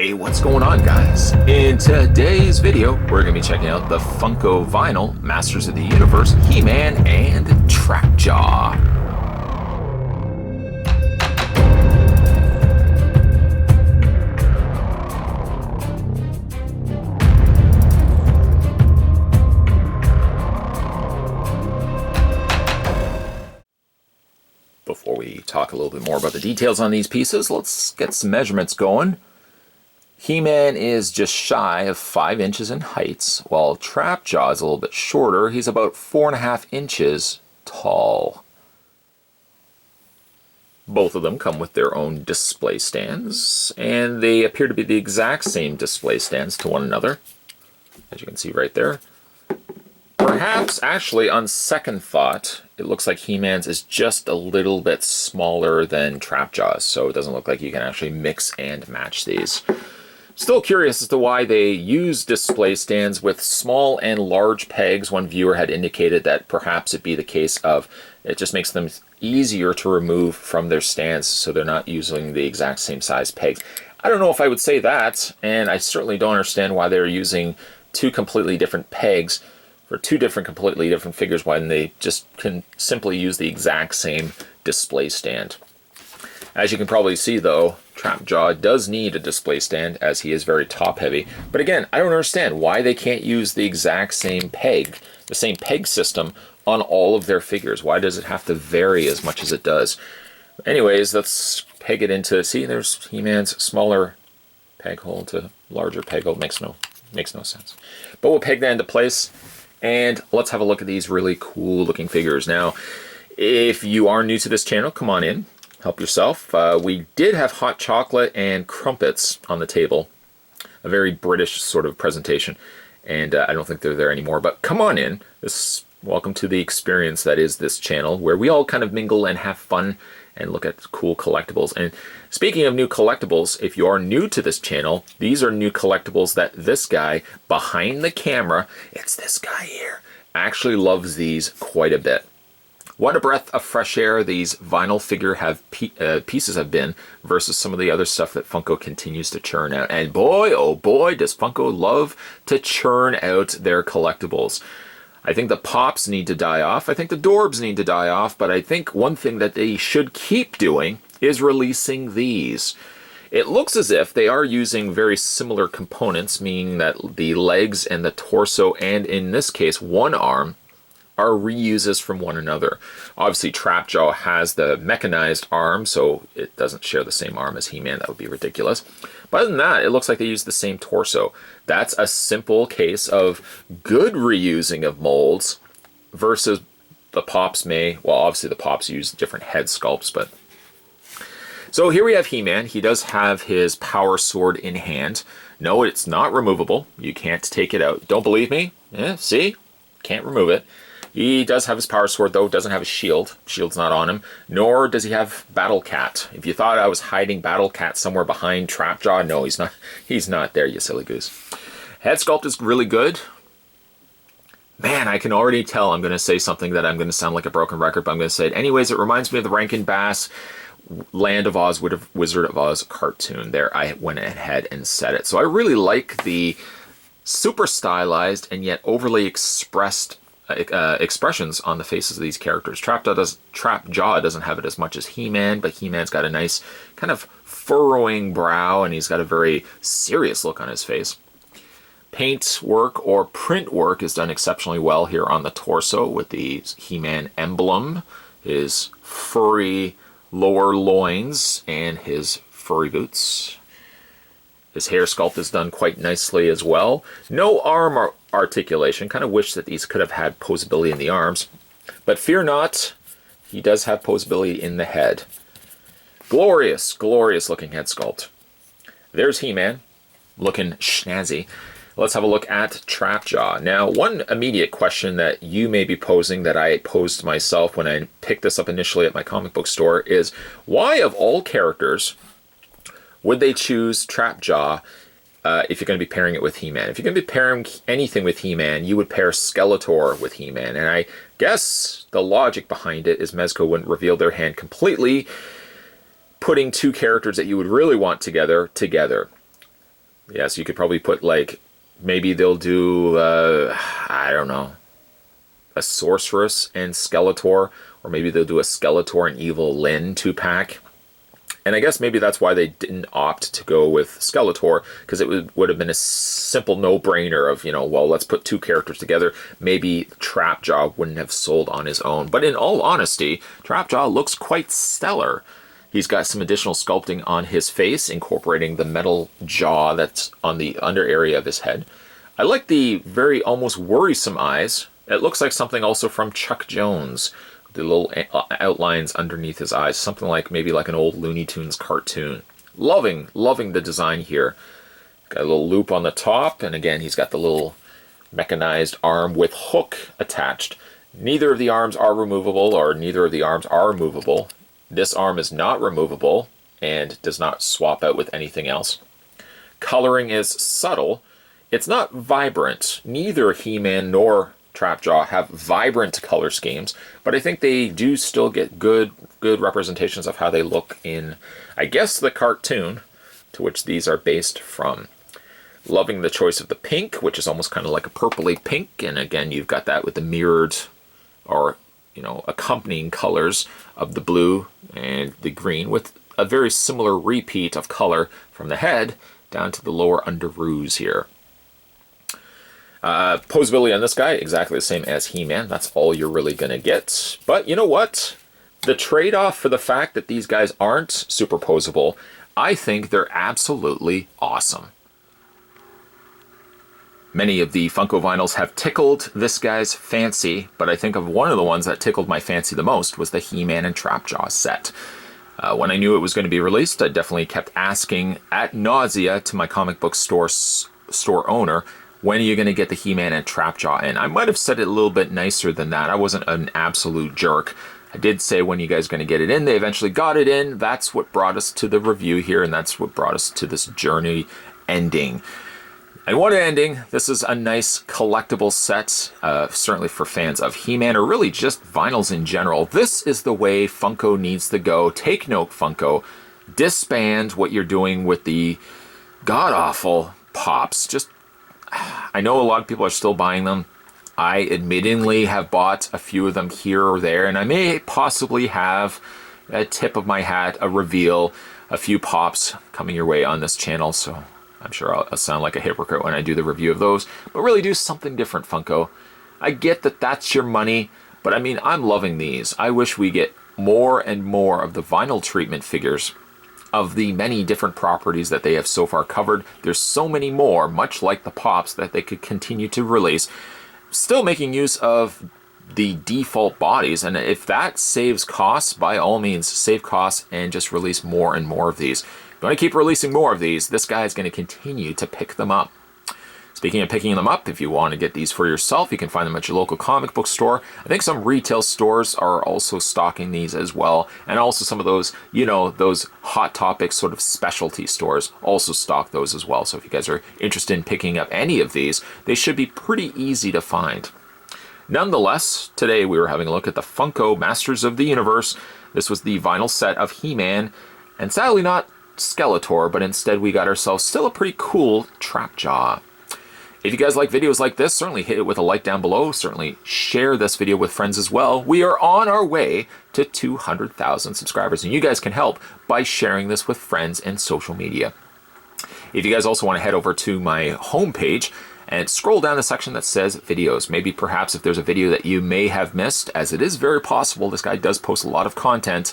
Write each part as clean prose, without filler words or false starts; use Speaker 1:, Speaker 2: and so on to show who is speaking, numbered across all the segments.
Speaker 1: Hey, what's going on, guys? In today's video, we're going to be checking out the Funko Vinyl Masters of the Universe, He-Man and Trapjaw. Before we talk a little bit more about the details on these pieces, let's get some measurements going. He-Man is just shy of 5 inches in height, while Trapjaw is a little bit shorter. He's about 4.5 inches tall. Both of them come with their own display stands, and they appear to be the exact same display stands to one another, as you can see right there. Perhaps, actually, on second thought, it looks like He-Man's is just a little bit smaller than Trapjaw's, so it doesn't look like you can actually mix and match these. Still curious as to why they use display stands with small and large pegs. One viewer had indicated that perhaps it be the case of it just makes them easier to remove from their stands, so they're not using the exact same size pegs. I don't know if I would say that, and I certainly don't understand why they're using two completely different pegs for two completely different figures when they just can simply use the exact same display stand. As you can probably see, though, Trapjaw does need a display stand as he is very top heavy. But again, I don't understand why they can't use the exact same peg, the same peg system on all of their figures. Why does it have to vary as much as it does? Anyways, let's peg it into, see, there's He-Man's smaller peg hole to larger peg hole. Makes no sense. But we'll peg that into place, and let's have a look at these really cool looking figures. Now, if you are new to this channel, come on in. Help yourself. We did have hot chocolate and crumpets on the table. A very British sort of presentation. And I don't think they're there anymore. But come on in. Welcome to the experience that is this channel, where we all kind of mingle and have fun and look at cool collectibles. And speaking of new collectibles, if you are new to this channel, these are new collectibles that this guy behind the camera, it's this guy here, actually loves these quite a bit. What a breath of fresh air these vinyl figure pieces have been versus some of the other stuff that Funko continues to churn out. And boy, oh boy, does Funko love to churn out their collectibles. I think the Pops need to die off. I think the Dorbs need to die off. But I think one thing that they should keep doing is releasing these. It looks as if they are using very similar components, meaning that the legs and the torso, and in this case, one arm, are reuses from one another. Obviously, Trapjaw has the mechanized arm, so it doesn't share the same arm as He-Man. That would be ridiculous. But other than that, it looks like they use the same torso. That's a simple case of good reusing of molds versus the Pops may, well, obviously the Pops use different head sculpts, but... So here we have He-Man. He does have his power sword in hand. No, it's not removable. You can't take it out. Don't believe me? Yeah, see? Can't remove it. He does have his power sword, though. Doesn't have his shield. Shield's not on him. Nor does he have Battle Cat. If you thought I was hiding Battle Cat somewhere behind Trapjaw, no, he's not. He's not there, you silly goose. Head sculpt is really good. Man, I can already tell I'm going to say something that I'm going to sound like a broken record, but I'm going to say it anyways. It reminds me of the Rankin Bass Land of Oz, Wizard of Oz cartoon. There, I went ahead and said it. So I really like the super stylized and yet overly expressed expressions on the faces of these characters. Trapjaw doesn't have it as much as He-Man, but He-Man's got a nice kind of furrowing brow, and he's got a very serious look on his face. Paint work or print work is done exceptionally well here on the torso with the He-Man emblem, his furry lower loins, and his furry boots. His hair sculpt is done quite nicely as well. No arm articulation. Kind of wish that these could have had posability in the arms. But fear not, he does have posability in the head. Glorious, glorious looking head sculpt. There's He-Man, looking snazzy. Let's have a look at Trapjaw. Now, one immediate question that you may be posing that I posed myself when I picked this up initially at my comic book store is, why of all characters would they choose Trapjaw if you're going to be pairing it with He-Man? If you're going to be pairing anything with He-Man, you would pair Skeletor with He-Man. And I guess the logic behind it is Mezco wouldn't reveal their hand completely, putting two characters that you would really want together. Yeah, so you could probably put like, maybe they'll do, I don't know, a Sorceress and Skeletor, or maybe they'll do a Skeletor and Evil Lyn 2-pack. And I guess maybe that's why they didn't opt to go with Skeletor, because it would have been a simple no-brainer of, well, let's put two characters together. Maybe Trapjaw wouldn't have sold on his own. But in all honesty, Trapjaw looks quite stellar. He's got some additional sculpting on his face, incorporating the metal jaw that's on the under area of his head. I like the very almost worrisome eyes. It looks like something also from Chuck Jones. The little outlines underneath his eyes, something like maybe like an old Looney Tunes cartoon. Loving the design here. Got a little loop on the top, and again, he's got the little mechanized arm with hook attached. Neither of the arms are removable, or neither of the arms are movable. This arm is not removable and does not swap out with anything else. Coloring is subtle. It's not vibrant. Neither He-Man nor Trapjaw have vibrant color schemes, but I think they do still get good representations of how they look in, I guess, the cartoon to which these are based from. Loving the choice of the pink, which is almost kind of like a purpley pink, and again, you've got that with the mirrored or accompanying colors of the blue and the green, with a very similar repeat of color from the head down to the lower underoos here. Posability on this guy, exactly the same as He-Man. That's all you're really going to get. But you know what? The trade-off for the fact that these guys aren't superposable, I think they're absolutely awesome. Many of the Funko Vynyls have tickled this guy's fancy, but I think of one of the ones that tickled my fancy the most was the He-Man and Trapjaw set. When I knew it was going to be released, I definitely kept asking ad nausea to my comic book store owner, when are you going to get the He-Man and Trapjaw in? I might have said it a little bit nicer than that. I wasn't an absolute jerk. I did say, when you guys going to get it in? They eventually got it in. That's what brought us to the review here, and that's what brought us to this journey ending. And what ending? This is a nice collectible set, certainly for fans of He-Man, or really just vinyls in general. This is the way Funko needs to go. Take note, Funko. Disband what you're doing with the god-awful pops. I know a lot of people are still buying them. I admittingly have bought a few of them here or there, and I may possibly have a tip of my hat, a reveal, a few pops coming your way on this channel, so I'm sure I'll sound like a hypocrite when I do the review of those, but really do something different, Funko. I get that that's your money, but I mean, I'm loving these. I wish we get more and more of the vinyl treatment figures of the many different properties that they have so far covered. There's so many more, much like the pops, that they could continue to release. Still making use of the default bodies, and if that saves costs, by all means, save costs and just release more and more of these. If you want to keep releasing more of these, this guy is going to continue to pick them up. Speaking of picking them up, if you want to get these for yourself, you can find them at your local comic book store. I think some retail stores are also stocking these as well. And also some of those, those Hot Topic sort of specialty stores also stock those as well. So if you guys are interested in picking up any of these, they should be pretty easy to find. Nonetheless, today we were having a look at the Funko Masters of the Universe. This was the vinyl set of He-Man, and sadly not Skeletor, but instead we got ourselves still a pretty cool Trapjaw. If you guys like videos like this, certainly hit it with a like down below. Certainly share this video with friends as well. We are on our way to 200,000 subscribers, and you guys can help by sharing this with friends and social media. If you guys also want to head over to my homepage and scroll down the section that says videos, maybe perhaps if there's a video that you may have missed, as it is very possible, this guy does post a lot of content.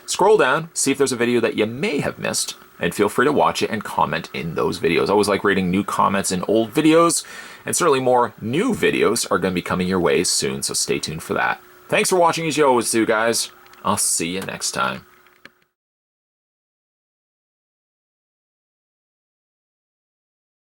Speaker 1: Scroll down, see if there's a video that you may have missed, and feel free to watch it and comment in those videos. I always like reading new comments in old videos, and certainly more new videos are going to be coming your way soon, so stay tuned for that. Thanks for watching, as you always do, guys. I'll see you next time.